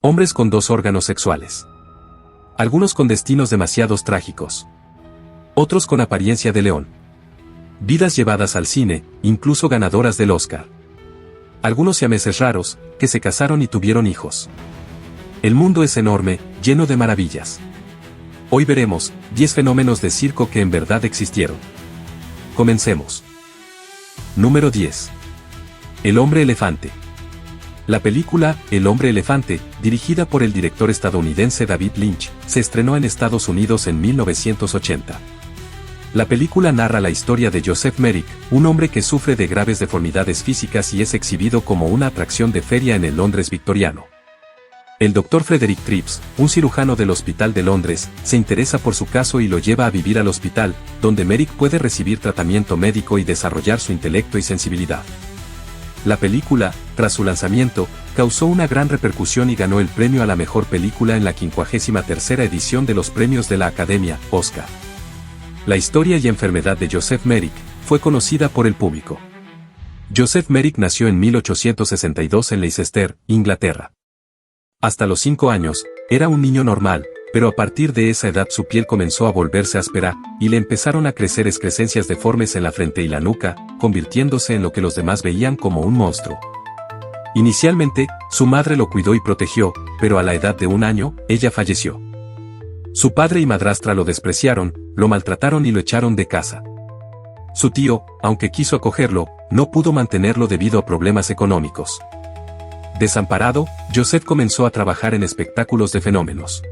Hombres con 2 órganos sexuales. Algunos con destinos demasiado trágicos. Otros con apariencia de león. Vidas llevadas al cine, incluso ganadoras del Oscar. Algunos siameses raros, que se casaron y tuvieron hijos. El mundo es enorme, lleno de maravillas. Hoy veremos 10 fenómenos de circo que en verdad existieron. Comencemos. Número 10. El hombre elefante. La película El hombre elefante, dirigida por el director estadounidense David Lynch, se estrenó en Estados Unidos en 1980. La película narra la historia de Joseph Merrick, un hombre que sufre de graves deformidades físicas y es exhibido como una atracción de feria en el Londres victoriano. El Dr. Frederick Trips, un cirujano del Hospital de Londres, se interesa por su caso y lo lleva a vivir al hospital, donde Merrick puede recibir tratamiento médico y desarrollar su intelecto y sensibilidad. La película, tras su lanzamiento, causó una gran repercusión y ganó el premio a la mejor película en la 53ª edición de los premios de la Academia, Oscar. La historia y enfermedad de Joseph Merrick fue conocida por el público. Joseph Merrick nació en 1862 en Leicester, Inglaterra. Hasta los 5 años, era un niño normal, pero a partir de esa edad su piel comenzó a volverse áspera, y le empezaron a crecer excrescencias deformes en la frente y la nuca, convirtiéndose en lo que los demás veían como un monstruo. Inicialmente, su madre lo cuidó y protegió, pero a la edad de 1 año, ella falleció. Su padre y madrastra lo despreciaron, lo maltrataron y lo echaron de casa. Su tío, aunque quiso acogerlo, no pudo mantenerlo debido a problemas económicos. Desamparado, Joseph comenzó a trabajar en espectáculos de fenómenos.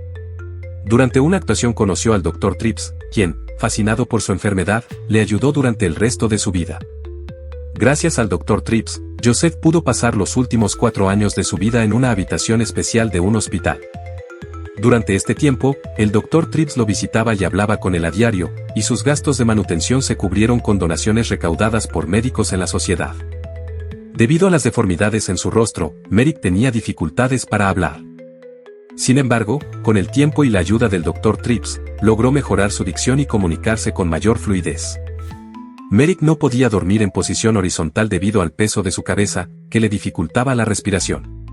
Durante una actuación conoció al Dr. Trips, quien, fascinado por su enfermedad, le ayudó durante el resto de su vida. Gracias al Dr. Trips, Joseph pudo pasar los últimos 4 años de su vida en una habitación especial de un hospital. Durante este tiempo, el Dr. Trips lo visitaba y hablaba con él a diario, y sus gastos de manutención se cubrieron con donaciones recaudadas por médicos en la sociedad. Debido a las deformidades en su rostro, Merrick tenía dificultades para hablar. Sin embargo, con el tiempo y la ayuda del Dr. Trips, logró mejorar su dicción y comunicarse con mayor fluidez. Merrick no podía dormir en posición horizontal debido al peso de su cabeza, que le dificultaba la respiración.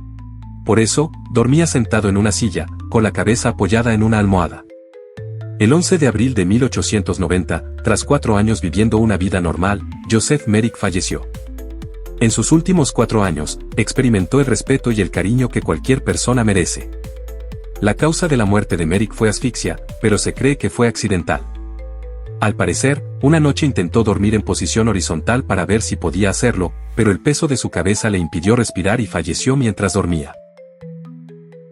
Por eso, dormía sentado en una silla, con la cabeza apoyada en una almohada. El 11 de abril de 1890, tras 4 años viviendo una vida normal, Joseph Merrick falleció. En sus últimos 4 años, experimentó el respeto y el cariño que cualquier persona merece. La causa de la muerte de Merrick fue asfixia, pero se cree que fue accidental. Al parecer, una noche intentó dormir en posición horizontal para ver si podía hacerlo, pero el peso de su cabeza le impidió respirar y falleció mientras dormía.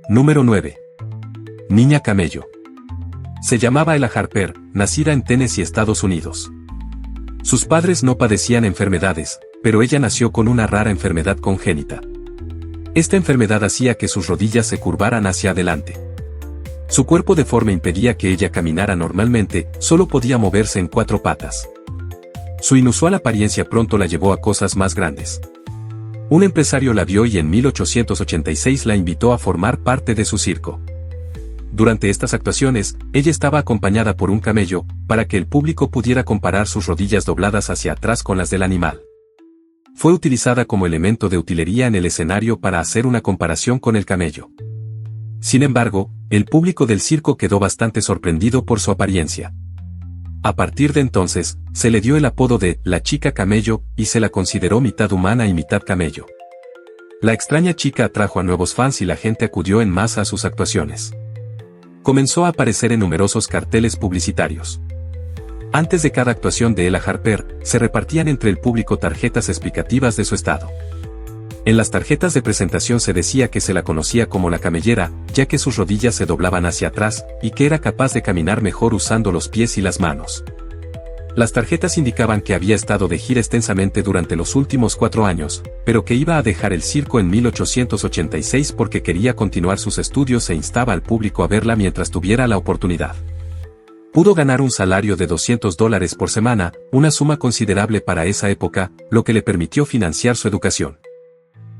Número 9. Niña camello. Se llamaba Ella Harper, nacida en Tennessee, Estados Unidos. Sus padres no padecían enfermedades, pero ella nació con una rara enfermedad congénita. Esta enfermedad hacía que sus rodillas se curvaran hacia adelante. Su cuerpo deforme impedía que ella caminara normalmente, solo podía moverse en 4 patas. Su inusual apariencia pronto la llevó a cosas más grandes. Un empresario la vio y en 1886 la invitó a formar parte de su circo. Durante estas actuaciones, ella estaba acompañada por un camello, para que el público pudiera comparar sus rodillas dobladas hacia atrás con las del animal. Fue utilizada como elemento de utilería en el escenario para hacer una comparación con el camello. Sin embargo, el público del circo quedó bastante sorprendido por su apariencia. A partir de entonces, se le dio el apodo de la chica camello y se la consideró mitad humana y mitad camello. La extraña chica atrajo a nuevos fans y la gente acudió en masa a sus actuaciones. Comenzó a aparecer en numerosos carteles publicitarios. Antes de cada actuación de Ella Harper, se repartían entre el público tarjetas explicativas de su estado. En las tarjetas de presentación se decía que se la conocía como la camellera, ya que sus rodillas se doblaban hacia atrás, y que era capaz de caminar mejor usando los pies y las manos. Las tarjetas indicaban que había estado de gira extensamente durante los últimos 4 años, pero que iba a dejar el circo en 1886 porque quería continuar sus estudios e instaba al público a verla mientras tuviera la oportunidad. Pudo ganar un salario de $200 por semana, una suma considerable para esa época, lo que le permitió financiar su educación.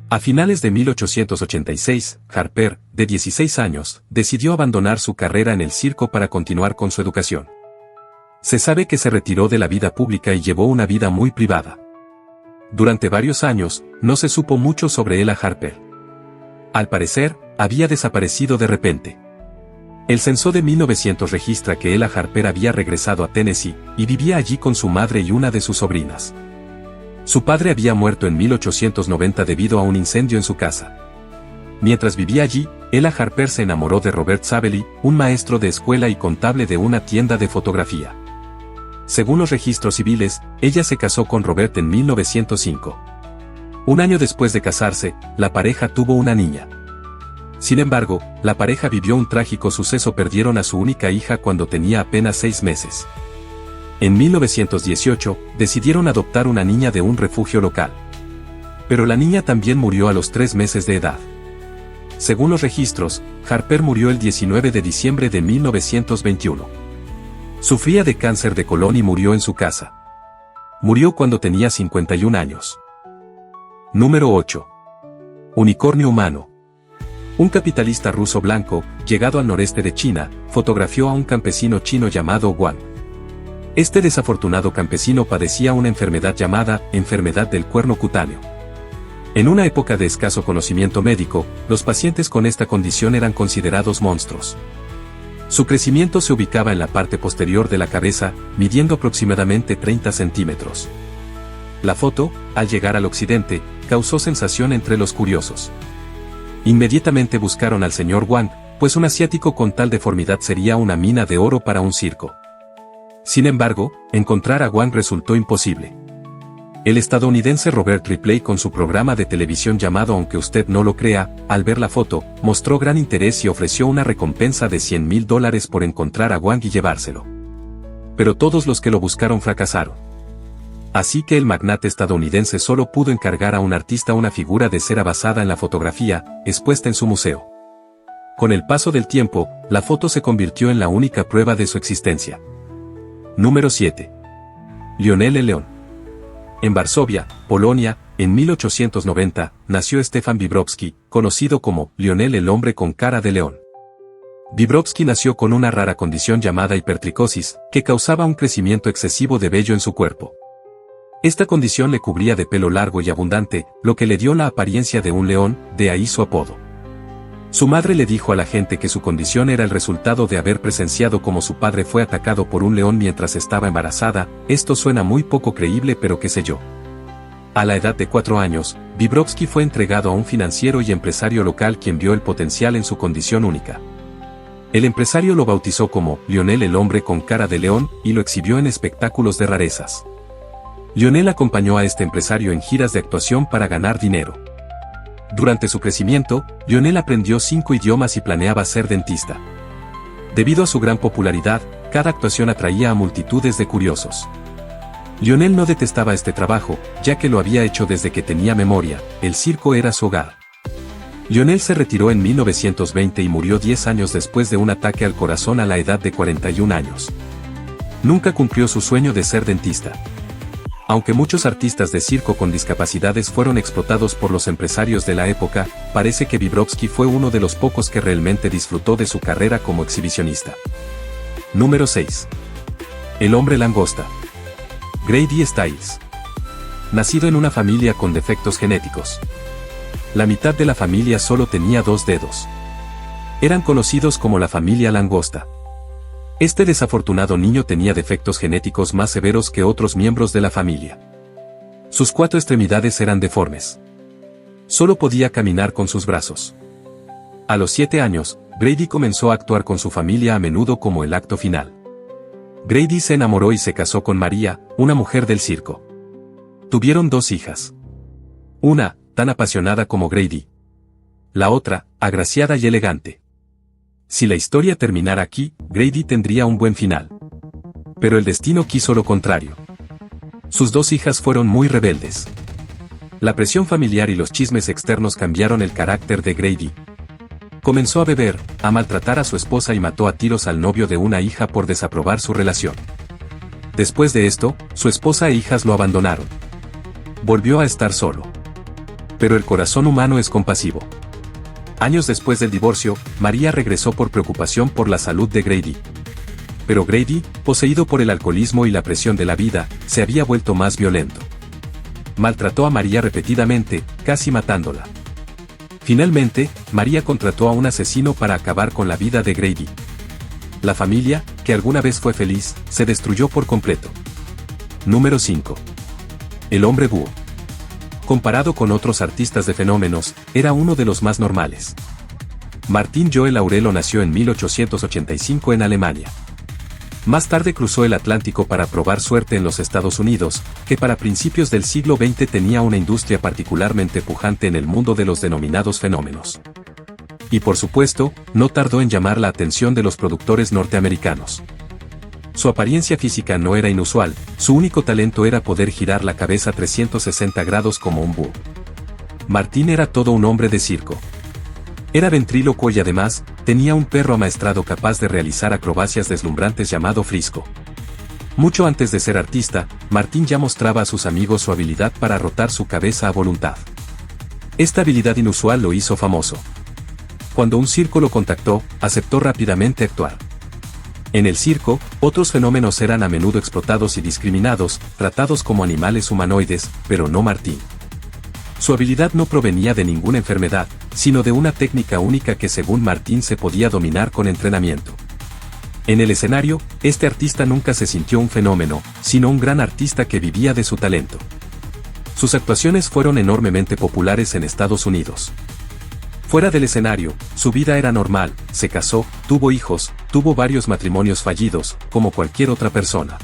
A finales de 1886, Harper, de 16 años, decidió abandonar su carrera en el circo para continuar con su educación. Se sabe que se retiró de la vida pública y llevó una vida muy privada. Durante varios años, no se supo mucho sobre Ella Harper. Al parecer, había desaparecido de repente. El censo de 1900 registra que Ella Harper había regresado a Tennessee y vivía allí con su madre y una de sus sobrinas. Su padre había muerto en 1890 debido a un incendio en su casa. Mientras vivía allí, Ella Harper se enamoró de Robert Savely, un maestro de escuela y contable de una tienda de fotografía. Según los registros civiles, ella se casó con Robert en 1905. Un año después de casarse, la pareja tuvo una niña. Sin embargo, la pareja vivió un trágico suceso: perdieron a su única hija cuando tenía apenas 6 meses. En 1918, decidieron adoptar una niña de un refugio local. Pero la niña también murió a los 3 meses de edad. Según los registros, Harper murió el 19 de diciembre de 1921. Sufría de cáncer de colon y murió en su casa. Murió cuando tenía 51 años. Número 8. Unicornio humano. Un capitalista ruso blanco, llegado al noreste de China, fotografió a un campesino chino llamado Wang. Este desafortunado campesino padecía una enfermedad llamada enfermedad del cuerno cutáneo. En una época de escaso conocimiento médico, los pacientes con esta condición eran considerados monstruos. Su crecimiento se ubicaba en la parte posterior de la cabeza, midiendo aproximadamente 30 centímetros. La foto, al llegar al occidente, causó sensación entre los curiosos. Inmediatamente buscaron al señor Wang, pues un asiático con tal deformidad sería una mina de oro para un circo. Sin embargo, encontrar a Wang resultó imposible. El estadounidense Robert Ripley, con su programa de televisión llamado Aunque usted no lo crea, al ver la foto, mostró gran interés y ofreció una recompensa de $100,000 por encontrar a Wang y llevárselo. Pero todos los que lo buscaron fracasaron. Así que el magnate estadounidense solo pudo encargar a un artista una figura de cera basada en la fotografía, expuesta en su museo. Con el paso del tiempo, la foto se convirtió en la única prueba de su existencia. Número 7. Lionel León. En Varsovia, Polonia, en 1890, nació Stefan Wiebrowski, conocido como Lionel el hombre con cara de león. Wiebrowski nació con una rara condición llamada hipertricosis, que causaba un crecimiento excesivo de vello en su cuerpo. Esta condición le cubría de pelo largo y abundante, lo que le dio la apariencia de un león, de ahí su apodo. Su madre le dijo a la gente que su condición era el resultado de haber presenciado cómo su padre fue atacado por un león mientras estaba embarazada. Esto suena muy poco creíble, pero qué sé yo. A la edad de 4 años, Wiebrowski fue entregado a un financiero y empresario local quien vio el potencial en su condición única. El empresario lo bautizó como Lionel el hombre con cara de león y lo exhibió en espectáculos de rarezas. Lionel acompañó a este empresario en giras de actuación para ganar dinero. Durante su crecimiento, Lionel aprendió 5 idiomas y planeaba ser dentista. Debido a su gran popularidad, cada actuación atraía a multitudes de curiosos. Lionel no detestaba este trabajo, ya que lo había hecho desde que tenía memoria. El circo era su hogar. Lionel se retiró en 1920 y murió 10 años después de un ataque al corazón a la edad de 41 años. Nunca cumplió su sueño de ser dentista. Aunque muchos artistas de circo con discapacidades fueron explotados por los empresarios de la época, parece que Wiebrowski fue uno de los pocos que realmente disfrutó de su carrera como exhibicionista. Número 6. El hombre langosta. Grady Stiles. Nacido en una familia con defectos genéticos. La mitad de la familia solo tenía 2 dedos. Eran conocidos como la familia langosta. Este desafortunado niño tenía defectos genéticos más severos que otros miembros de la familia. Sus 4 extremidades eran deformes. Solo podía caminar con sus brazos. A los 7 años, Grady comenzó a actuar con su familia a menudo como el acto final. Grady se enamoró y se casó con María, una mujer del circo. Tuvieron 2 hijas. Una, tan apasionada como Grady. La otra, agraciada y elegante. Si la historia terminara aquí, Grady tendría un buen final. Pero el destino quiso lo contrario. Sus 2 hijas fueron muy rebeldes. La presión familiar y los chismes externos cambiaron el carácter de Grady. Comenzó a beber, a maltratar a su esposa y mató a tiros al novio de una hija por desaprobar su relación. Después de esto, su esposa e hijas lo abandonaron. Volvió a estar solo. Pero el corazón humano es compasivo. Años después del divorcio, María regresó por preocupación por la salud de Grady. Pero Grady, poseído por el alcoholismo y la presión de la vida, se había vuelto más violento. Maltrató a María repetidamente, casi matándola. Finalmente, María contrató a un asesino para acabar con la vida de Grady. La familia, que alguna vez fue feliz, se destruyó por completo. Número 5. El hombre búho. Comparado con otros artistas de fenómenos, era uno de los más normales. Martín Joel Aurelo nació en 1885 en Alemania. Más tarde cruzó el Atlántico para probar suerte en los Estados Unidos, que para principios del siglo XX tenía una industria particularmente pujante en el mundo de los denominados fenómenos. Y por supuesto, no tardó en llamar la atención de los productores norteamericanos. Su apariencia física no era inusual, su único talento era poder girar la cabeza 360 grados como un búho. Martín era todo un hombre de circo. Era ventrílocuo y además, tenía un perro amaestrado capaz de realizar acrobacias deslumbrantes llamado Frisco. Mucho antes de ser artista, Martín ya mostraba a sus amigos su habilidad para rotar su cabeza a voluntad. Esta habilidad inusual lo hizo famoso. Cuando un circo lo contactó, aceptó rápidamente actuar. En el circo, otros fenómenos eran a menudo explotados y discriminados, tratados como animales humanoides, pero no Martín. Su habilidad no provenía de ninguna enfermedad, sino de una técnica única que según Martín se podía dominar con entrenamiento. En el escenario, este artista nunca se sintió un fenómeno, sino un gran artista que vivía de su talento. Sus actuaciones fueron enormemente populares en Estados Unidos. Fuera del escenario, su vida era normal, se casó, tuvo hijos, tuvo varios matrimonios fallidos, como cualquier otra persona.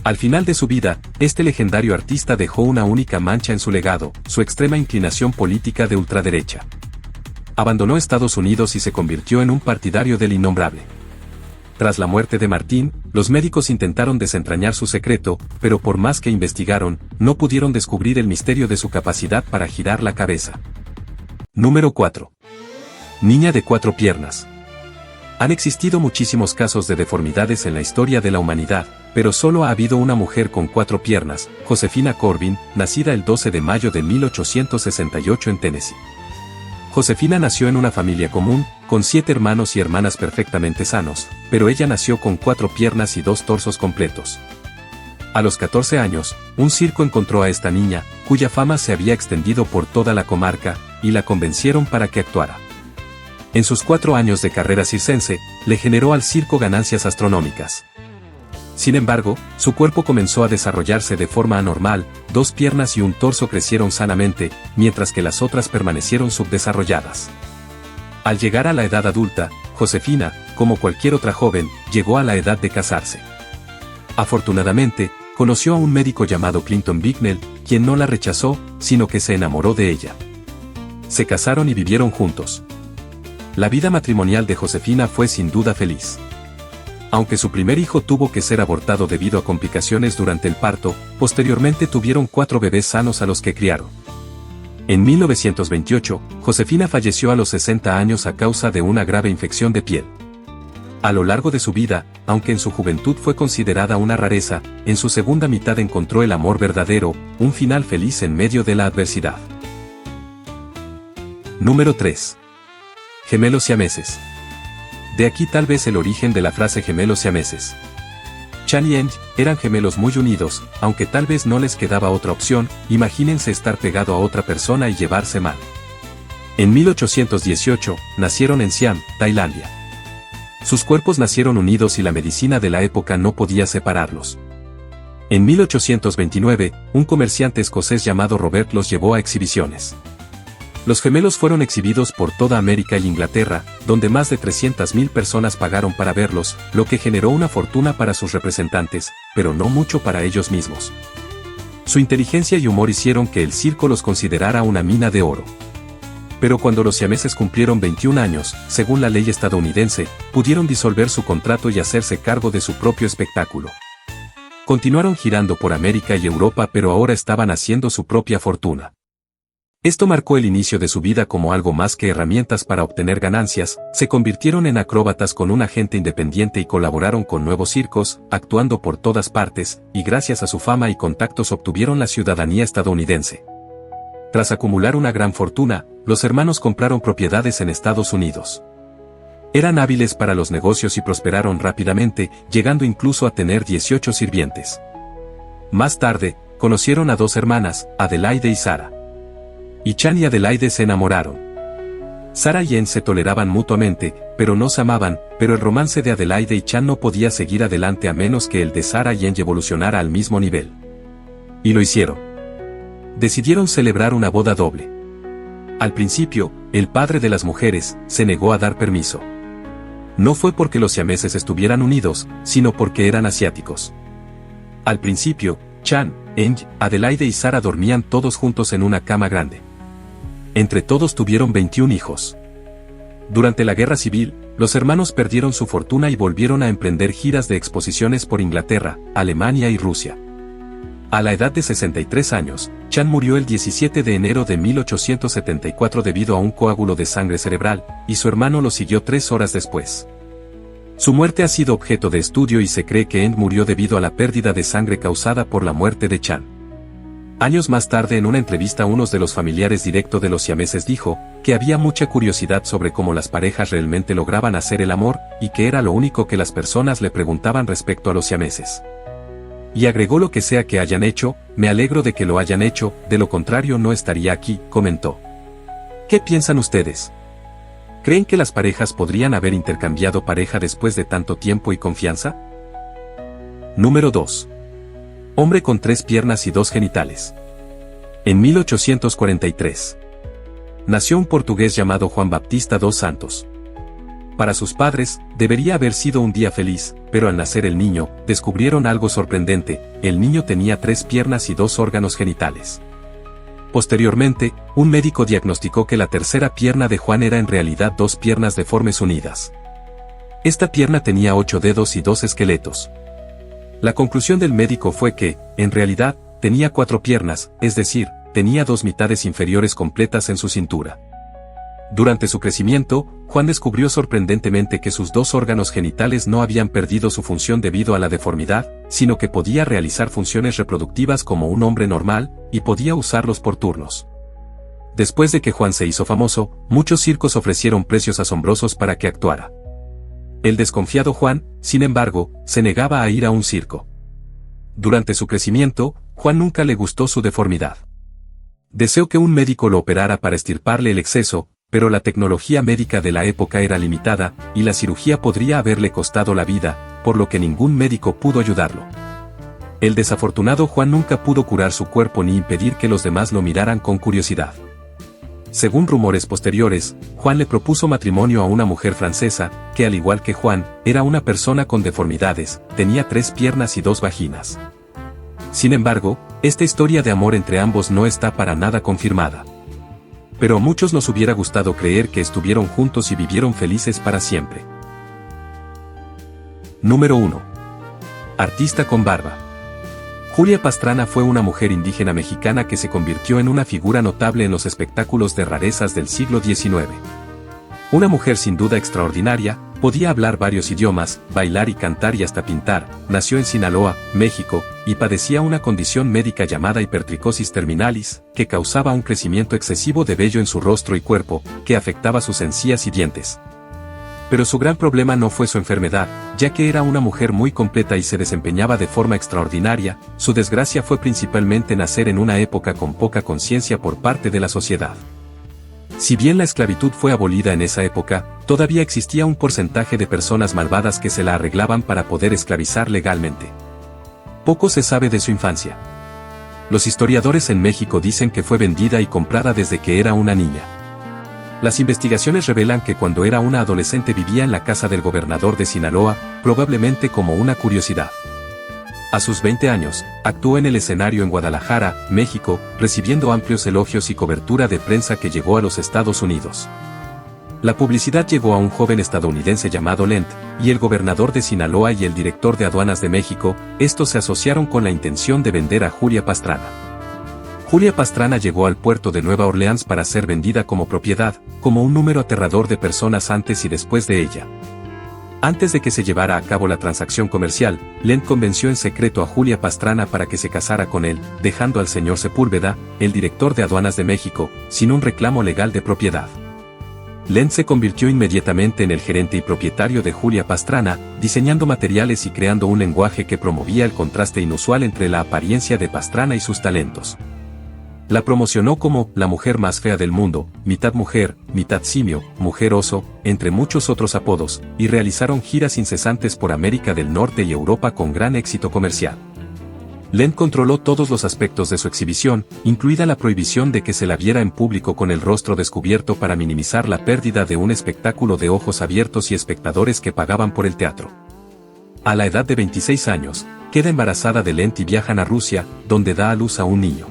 Al final de su vida, este legendario artista dejó una única mancha en su legado, su extrema inclinación política de ultraderecha. Abandonó Estados Unidos y se convirtió en un partidario del innombrable. Tras la muerte de Martín, los médicos intentaron desentrañar su secreto, pero por más que investigaron, no pudieron descubrir el misterio de su capacidad para girar la cabeza. Número 4. Niña de 4 piernas. Han existido muchísimos casos de deformidades en la historia de la humanidad, pero solo ha habido una mujer con 4 piernas, Josefina Corbin, nacida el 12 de mayo de 1868 en Tennessee. Josefina nació en una familia común, con 7 hermanos y hermanas perfectamente sanos, pero ella nació con 4 piernas y 2 torsos completos. A los 14 años, un circo encontró a esta niña, cuya fama se había extendido por toda la comarca, y la convencieron para que actuara. En sus 4 años de carrera circense, le generó al circo ganancias astronómicas. Sin embargo, su cuerpo comenzó a desarrollarse de forma anormal, 2 piernas y un torso crecieron sanamente, mientras que las otras permanecieron subdesarrolladas. Al llegar a la edad adulta, Josefina, como cualquier otra joven, llegó a la edad de casarse. Afortunadamente, conoció a un médico llamado Clinton Bicknell, quien no la rechazó, sino que se enamoró de ella. Se casaron y vivieron juntos. La vida matrimonial de Josefina fue sin duda feliz. Aunque su primer hijo tuvo que ser abortado debido a complicaciones durante el parto, posteriormente tuvieron 4 bebés sanos a los que criaron. En 1928, Josefina falleció a los 60 años a causa de una grave infección de piel. A lo largo de su vida, aunque en su juventud fue considerada una rareza, en su segunda mitad encontró el amor verdadero, un final feliz en medio de la adversidad. Número 3. Gemelos siameses. De aquí tal vez el origen de la frase gemelos siameses. Chan y Eng eran gemelos muy unidos, aunque tal vez no les quedaba otra opción, imagínense estar pegado a otra persona y llevarse mal. En 1818, nacieron en Siam, Tailandia. Sus cuerpos nacieron unidos y la medicina de la época no podía separarlos. En 1829, un comerciante escocés llamado Robert los llevó a exhibiciones. Los gemelos fueron exhibidos por toda América y Inglaterra, donde más de 300.000 personas pagaron para verlos, lo que generó una fortuna para sus representantes, pero no mucho para ellos mismos. Su inteligencia y humor hicieron que el circo los considerara una mina de oro. Pero cuando los siameses cumplieron 21 años, según la ley estadounidense, pudieron disolver su contrato y hacerse cargo de su propio espectáculo. Continuaron girando por América y Europa, pero ahora estaban haciendo su propia fortuna. Esto marcó el inicio de su vida como algo más que herramientas para obtener ganancias, se convirtieron en acróbatas con un agente independiente y colaboraron con nuevos circos, actuando por todas partes, y gracias a su fama y contactos obtuvieron la ciudadanía estadounidense. Tras acumular una gran fortuna, los hermanos compraron propiedades en Estados Unidos. Eran hábiles para los negocios y prosperaron rápidamente, llegando incluso a tener 18 sirvientes. Más tarde, conocieron a 2 hermanas, Adelaide y Sara. Y Chan y Adelaide se enamoraron. Sara y Anne se toleraban mutuamente, pero no se amaban, pero el romance de Adelaide y Chan no podía seguir adelante a menos que el de Sara y Anne evolucionara al mismo nivel. Y lo hicieron. Decidieron celebrar una boda doble. Al principio, el padre de las mujeres se negó a dar permiso. No fue porque los siameses estuvieran unidos, sino porque eran asiáticos. Al principio, Chan, Anne, Adelaide y Sara dormían todos juntos en una cama grande. Entre todos tuvieron 21 hijos. Durante la Guerra Civil, los hermanos perdieron su fortuna y volvieron a emprender giras de exposiciones por Inglaterra, Alemania y Rusia. A la edad de 63 años, Chan murió el 17 de enero de 1874 debido a un coágulo de sangre cerebral, y su hermano lo siguió 3 horas después. Su muerte ha sido objeto de estudio y se cree que Anne murió debido a la pérdida de sangre causada por la muerte de Chan. Años más tarde en una entrevista uno de los familiares directo de los siameses dijo que había mucha curiosidad sobre cómo las parejas realmente lograban hacer el amor, y que era lo único que las personas le preguntaban respecto a los siameses. Y agregó: lo que sea que hayan hecho, me alegro de que lo hayan hecho, de lo contrario no estaría aquí, comentó. ¿Qué piensan ustedes? ¿Creen que las parejas podrían haber intercambiado pareja después de tanto tiempo y confianza? Número 2. Hombre con 3 piernas y 2 genitales. En 1843. Nació un portugués llamado Juan Baptista dos Santos. Para sus padres, debería haber sido un día feliz, pero al nacer el niño, descubrieron algo sorprendente: el niño tenía 3 piernas y 2 órganos genitales. Posteriormente, un médico diagnosticó que la tercera pierna de Juan era en realidad 2 piernas deformes unidas. Esta pierna tenía 8 dedos y 2 esqueletos. La conclusión del médico fue que, en realidad, tenía 4 piernas, es decir, tenía 2 mitades inferiores completas en su cintura. Durante su crecimiento, Juan descubrió sorprendentemente que sus 2 órganos genitales no habían perdido su función debido a la deformidad, sino que podía realizar funciones reproductivas como un hombre normal, y podía usarlos por turnos. Después de que Juan se hizo famoso, muchos circos ofrecieron precios asombrosos para que actuara. El desconfiado Juan, sin embargo, se negaba a ir a un circo. Durante su crecimiento, Juan nunca le gustó su deformidad. Deseó que un médico lo operara para extirparle el exceso, pero la tecnología médica de la época era limitada, y la cirugía podría haberle costado la vida, por lo que ningún médico pudo ayudarlo. El desafortunado Juan nunca pudo curar su cuerpo ni impedir que los demás lo miraran con curiosidad. Según rumores posteriores, Juan le propuso matrimonio a una mujer francesa, que al igual que Juan, era una persona con deformidades, tenía 3 piernas y 2 vaginas. Sin embargo, esta historia de amor entre ambos no está para nada confirmada. Pero a muchos nos hubiera gustado creer que estuvieron juntos y vivieron felices para siempre. Número 1. Artista con barba. Julia Pastrana fue una mujer indígena mexicana que se convirtió en una figura notable en los espectáculos de rarezas del siglo XIX. Una mujer sin duda extraordinaria, podía hablar varios idiomas, bailar y cantar y hasta pintar. Nació en Sinaloa, México, y padecía una condición médica llamada hipertricosis terminalis, que causaba un crecimiento excesivo de vello en su rostro y cuerpo, que afectaba sus encías y dientes. Pero su gran problema no fue su enfermedad, ya que era una mujer muy completa y se desempeñaba de forma extraordinaria. Su desgracia fue principalmente nacer en una época con poca conciencia por parte de la sociedad. Si bien la esclavitud fue abolida en esa época, todavía existía un porcentaje de personas malvadas que se la arreglaban para poder esclavizar legalmente. Poco se sabe de su infancia. Los historiadores en México dicen que fue vendida y comprada desde que era una niña. Las investigaciones revelan que cuando era una adolescente vivía en la casa del gobernador de Sinaloa, probablemente como una curiosidad. A sus 20 años, actuó en el escenario en Guadalajara, México, recibiendo amplios elogios y cobertura de prensa que llegó a los Estados Unidos. La publicidad llegó a un joven estadounidense llamado Lent, y el gobernador de Sinaloa y el director de aduanas de México. Estos se asociaron con la intención de vender a Julia Pastrana. Julia Pastrana llegó al puerto de Nueva Orleans para ser vendida como propiedad, como un número aterrador de personas antes y después de ella. Antes de que se llevara a cabo la transacción comercial, Lent convenció en secreto a Julia Pastrana para que se casara con él, dejando al señor Sepúlveda, el director de aduanas de México, sin un reclamo legal de propiedad. Lent se convirtió inmediatamente en el gerente y propietario de Julia Pastrana, diseñando materiales y creando un lenguaje que promovía el contraste inusual entre la apariencia de Pastrana y sus talentos. La promocionó como la mujer más fea del mundo, mitad mujer, mitad simio, mujer oso, entre muchos otros apodos, y realizaron giras incesantes por América del Norte y Europa con gran éxito comercial. Lent controló todos los aspectos de su exhibición, incluida la prohibición de que se la viera en público con el rostro descubierto para minimizar la pérdida de un espectáculo de ojos abiertos y espectadores que pagaban por el teatro. A la edad de 26 años, queda embarazada de Lent y viajan a Rusia, donde da a luz a un niño.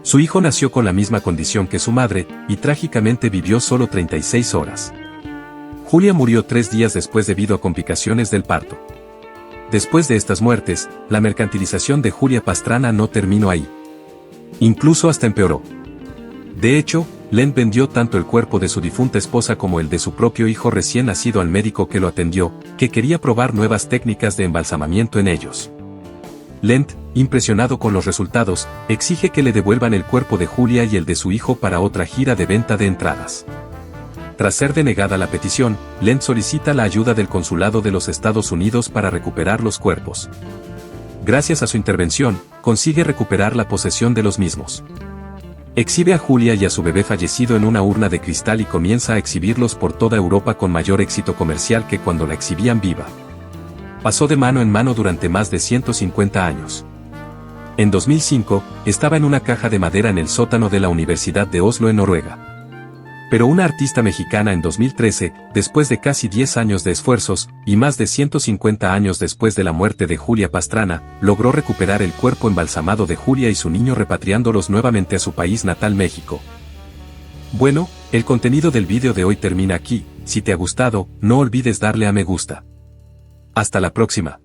Su hijo nació con la misma condición que su madre, y trágicamente vivió solo 36 horas. Julia murió 3 días después debido a complicaciones del parto. Después de estas muertes, la mercantilización de Julia Pastrana no terminó ahí. Incluso hasta empeoró. De hecho, Lent vendió tanto el cuerpo de su difunta esposa como el de su propio hijo recién nacido al médico que lo atendió, que quería probar nuevas técnicas de embalsamamiento en ellos. Lent, impresionado con los resultados, exige que le devuelvan el cuerpo de Julia y el de su hijo para otra gira de venta de entradas. Tras ser denegada la petición, Lent solicita la ayuda del Consulado de los Estados Unidos para recuperar los cuerpos. Gracias a su intervención, consigue recuperar la posesión de los mismos. Exhibe a Julia y a su bebé fallecido en una urna de cristal y comienza a exhibirlos por toda Europa con mayor éxito comercial que cuando la exhibían viva. Pasó de mano en mano durante más de 150 años. En 2005, estaba en una caja de madera en el sótano de la Universidad de Oslo en Noruega. Pero una artista mexicana en 2013, después de casi 10 años de esfuerzos, y más de 150 años después de la muerte de Julia Pastrana, logró recuperar el cuerpo embalsamado de Julia y su niño repatriándolos nuevamente a su país natal México. Bueno, el contenido del vídeo de hoy termina aquí. Si te ha gustado, no olvides darle a me gusta. Hasta la próxima.